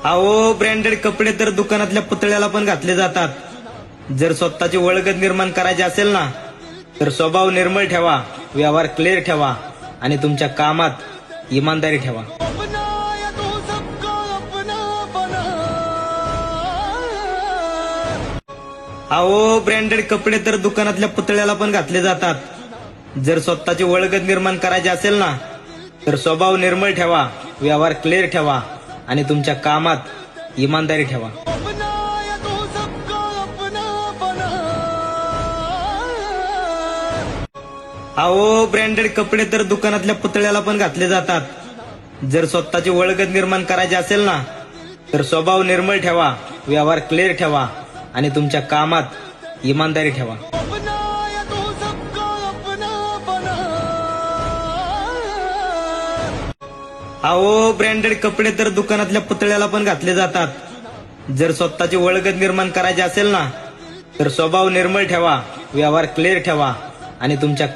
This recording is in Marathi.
अहो ब्रँडेड कपडे तर दुकानातल्या पुतळ्याला पण घातले जातात. जर स्वतःची ओळख निर्माण करायची असेल ना, तर स्वभाव निर्मळ ठेवा, व्यवहार क्लिअर ठेवा आणि तुमच्या कामात इमानदारी ठेवा. अहो ब्रँडेड कपडे तर दुकानातल्या पुतळ्याला पण घातले जातात. जर स्वतःची ओळख निर्माण करायची असेल ना, तर स्वभाव निर्मळ ठेवा, व्यवहार क्लिअर ठेवा आणि तुमच्या कामात इमानदारी ठेवा. अहो ब्रँडेड कपडे तर दुकानातल्या पुतळ्याला पण घातले जातात. जर स्वतःची ओळख निर्माण करायची असेल ना, तर स्वभाव निर्मळ ठेवा, व्यवहार क्लिअर ठेवा आणि तुमच्या कामात इमानदारी ठेवा. अहो ब्रँडेड कपडे तर दुकानातल्या पुतळ्याला पण घातले जातात. जर स्वतःची ओळख निर्माण करायची असेल ना, तर स्वभाव निर्मळ ठेवा, व्यवहार क्लिअर ठेवा आणि तुमच्या